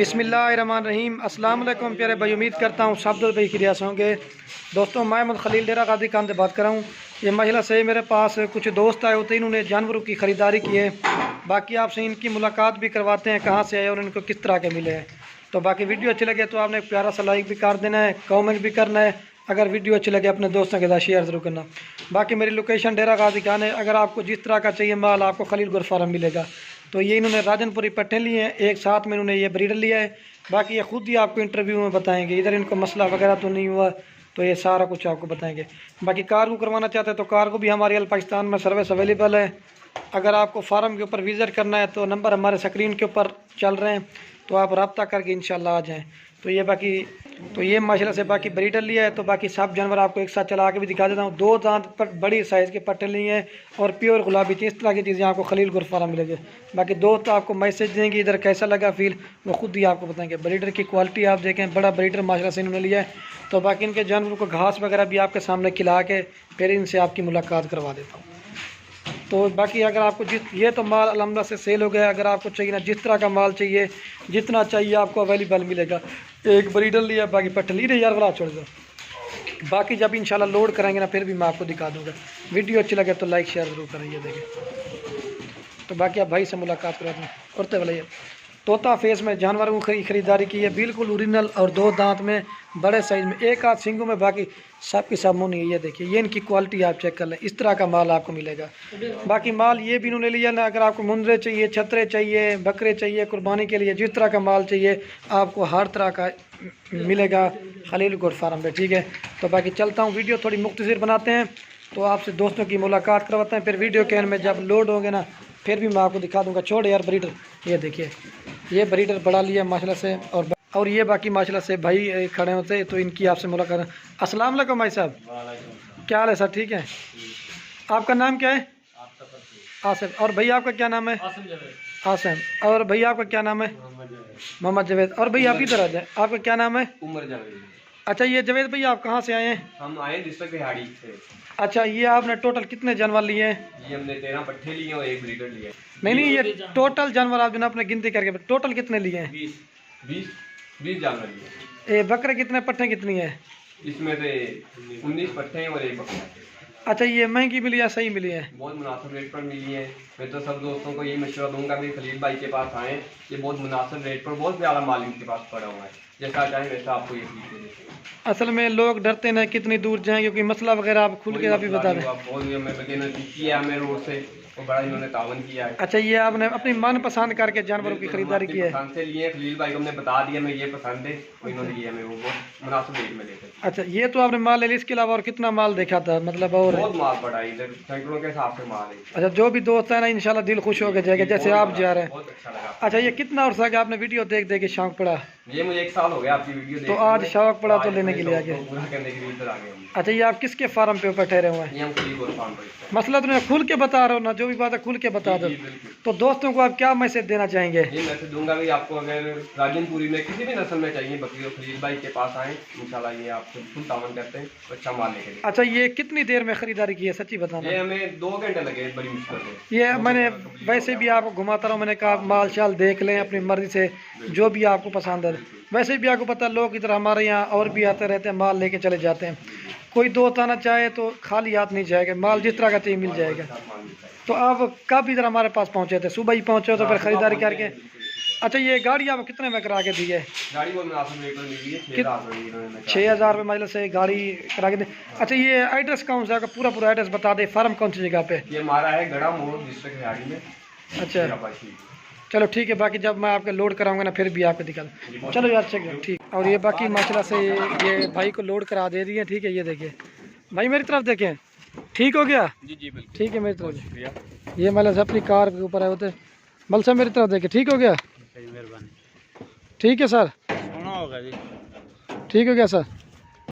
बिस्मिल्लाहिर्रहमानिर्रहीम। अस्सलाम वालेकुम प्यारे भाई, उम्मीद करता हूँ सब भाई खिरियास होंगे। दोस्तों, मैं मोहम्मद खलील डेरा गाजी खान से बात कर रहा हूँ। ये महिला से मेरे पास कुछ दोस्त आए होते हैं, इन्होंने जानवरों की ख़रीदारी की है। बाकी आपसे इनकी मुलाकात भी करवाते हैं, कहाँ से आए और इनको किस तरह के मिले हैं। तो बाकी वीडियो अच्छी लगे तो आपने एक प्यारा सा लाइक भी कर देना है, कमेंट भी करना है। अगर वीडियो अच्छी लगे अपने दोस्तों के साथ शेयर ज़रूर करना। बाकी मेरी लोकेशन डेरा गाजी खान है। अगर आपको जिस तरह का चाहिए माल आपको खलील गोट फार्म मिलेगा। तो ये इन्होंने राजनपुरी पट्टे लिए हैं, एक साथ में इन्होंने ये ब्रीडर लिया है। बाकी ये खुद ही आपको इंटरव्यू में बताएंगे, इधर इनको मसला वगैरह तो नहीं हुआ, तो ये सारा कुछ आपको बताएंगे। बाकी कार्गो करवाना चाहते हैं तो कार्गो भी हमारे अल पाकिस्तान में सर्विस अवेलेबल है। अगर आपको फार्म के ऊपर विज़िट करना है तो नंबर हमारे स्क्रीन के ऊपर चल रहे हैं, तो आप रब्ता करके इंशाल्लाह आ जाएँ। तो ये माशाल्लाह से बाकी ब्रीडर लिया है। तो बाकी सब जानवर आपको एक साथ चला के भी दिखा देता हूँ। 2 दांत पर बड़ी साइज़ के पट्टे लिए हैं और प्योर गुलाबी थी। इस तरह की चीज़ें आपको खलील गोट फार्म मिलेगी। बाकी दोस्त आपको मैसेज देंगे, इधर कैसा लगा फील वो खुद ही आपको बताएंगे। ब्रीडर की क्वालिटी आप देखें, बड़ा ब्रीडर माशाल्लाह से इन्होंने लिया है। तो बाकी इनके जानवरों को घास वगैरह भी आपके सामने खिला के फिर इनसे आपकी मुलाकात करवा देता हूँ। तो बाकी अगर आपको ये तो माल अलहमदुलिल्लाह से सेल हो गया। अगर आपको चाहिए ना, जिस तरह का माल चाहिए जितना चाहिए आपको अवेलेबल मिलेगा। एक ब्रीडर लिया, बाकी पट्टे ली यार वाला छोड़ दो। बाकी जब इंशाल्लाह लोड कराएंगे ना फिर भी मैं आपको दिखा दूंगा। वीडियो अच्छी लगे तो लाइक शेयर ज़रूर करें। ये देखें। तो बाकी आप भाई से मुलाकात करा दें। करते वाले तोता फेस में जानवरों की खरीदारी की है, बिल्कुल ओरिजिनल और 2 दांत में बड़े साइज़ में, एक आध सिंगों में, बाकी सब की सब मुंह नहीं है। ये देखिए, ये इनकी क्वालिटी आप चेक कर लें। इस तरह का माल आपको मिलेगा। बाकी माल ये भी इन्होंने लिया ना, अगर आपको मुंदरे चाहिए, छतरे चाहिए, बकरे चाहिए कुर्बानी के लिए, जिस तरह का माल चाहिए आपको हर तरह का मिलेगा खलील गोट फार्म पे। ठीक है। तो बाकी चलता हूँ, वीडियो थोड़ी मुख्तसर बनाते हैं तो आपसे दोस्तों की मुलाकात करवाते हैं। फिर वीडियो के एंड में जब लोड होंगे ना फिर भी मैं आपको दिखा दूँगा। छोड़ यार ब्रीडर, ये देखिए ये ब्रीडर बड़ा लिया माशाल्लाह से। और ये बाकी माशाल्लाह से भाई खड़े होते हैं, तो इनकी आपसे मुलाकात। अस्सलाम वालेकुम भाई साहब, क्या हाल है सर? ठीक है। आपका नाम क्या है? आसिफ। और भैया आपका क्या नाम है? आसिम। और भैया आपका क्या नाम है? मोहम्मद जावेद। और भैया आप इधर आ जाए, आपका क्या नाम है? उमर जावेद। अच्छा, ये जावेद भैया आप कहाँ से आए हैं? हम आए डिस्ट्रिक्ट बिहाड़ी से। अच्छा, ये आपने टोटल कितने जानवर लिए हैं? ये हमने 13 पट्टे लिए और एक ब्रीडर लिया। नहीं, ये टोटल जानवर आप जो अपने गिनती करके टोटल कितने लिए हैं? 20 जानवर लिए। ये बकरे कितने, पट्टे कितनी है? इसमें से 19 पट्टे हैं और एक बकरा। अच्छा, ये महंगी मिली या सही मिली है? बहुत मुनासिब रेट पर मिली है। मैं तो सब दोस्तों को यही मशवरा दूंगा कि खलील भाई के पास आएँ। ये बहुत मुनासिब रेट पर बहुत प्यारा माल इनके पास पड़ा हुआ है। जैसा चाहें वैसा आपको ये चीज़ दे देते हैं। असल में लोग डरते ना कितनी दूर जाएं, क्योंकि मसला वगैरह आप खुल के अभी बता दें। बहुत किया हमें रोड से और बड़ा इन्होंने तावन किया है। अच्छा, ये आपने अपनी मन पसंद करके जानवरों की खरीदारी की है? पसंद से लिए खलील भाई को हमने बता दिया मैं ये पसंद है, और इन्होंने ये हमें वो बहुत मुनासिब रेट में लेते। अच्छा, ये तो आपने माल ले लिया, इसके अलावा और कितना माल देखा था? मतलब और बहुत माल पड़ा है इधर, सैकड़ों के हिसाब से माल है। अच्छा, जो भी दोस्त है ना इंशाल्लाह दिल खुश हो जाएगा जैसे आप जा रहे हैं। बहुत अच्छा लगा। अच्छा, ये कितना अर्सा कि आपने वीडियो देख देख के शौक पड़ा? ये मुझे 1 साल हो गया आपकी वीडियो तो आज शौक पड़ा तो लेने के लिए आ गए। पूरा करने के लिए इधर आ गए। अच्छा, ये आप किसके फार्म पे ऊपर ठहरे हुए हैं? ये हम खलील गोट फार्म पर। मसला तो खुल के बता रहे हो ना, जो भी बात है खुल के बता दो। तो दोस्तों को आप क्या मैसेज देना चाहेंगे? ये मैसेज दूंगा कि आपको अगर राजनपुरी में किसी भी नस्ल में चाहिए बकरी तो खलील भाई के पास आएँ, इंशाल्लाह ये आपको फुल तावन करते हैं, अच्छा माल लेके देंगे। अच्छा, ये कितनी देर में खरीदारी की है, सच्ची बताना? ये हमें 2 घंटे लगे, बड़ी मुश्किल है। ये मैंने वैसे भी आपको घुमाता रहा हूँ, मैंने कहा माल शाल देख लें अपनी मर्जी से, जो भी आपको पसंद है। वैसे भी आपको पता है लोग इधर हमारे यहाँ और भी आते रहते हैं, माल लेके चले जाते हैं। कोई दोस्त आना चाहे तो खाली हाथ नहीं जाएगा, माल जिस तरह का चाहिए मिल जाएगा। तो आप कब इधर हमारे पास पहुँचे थे? सुबह ही पहुँचे तो फिर ख़रीदारी करके? अच्छा, ये गाड़ी आप कितने में करा के दी है? गाड़ी बहुत मुनासिब रेट पर मिली है, 6,000 रुपये मतलब से गाड़ी करा के दी। अच्छा, ये एड्रेस कौन सा है? पूरा एड्रेस बता दे, फार्म कौन सी जगह पे? ये हमारा है गड़ा मोड़ डिस्ट्रिक्ट बिहाड़ी में। अच्छा, चलो ठीक है। बाकी जब मैं आपके लोड कराऊंगा ना फिर भी आपको दिखा दूँ। चलो यार चेक ठीक। और ये बाकी माशाल्लाह से ये भाई को लोड करा दे दिए। ठीक है, ये देखिए भाई मेरी तरफ देखें, ठीक हो गया? जी जी बिल्कुल ठीक है, मेरी तरफ ये मतलब अपनी कार के ऊपर आए होते बल से मेरी तरफ देखे, ठीक हो गया? मेहरबानी। ठीक है सर, होगा जी। ठीक हो गया सर।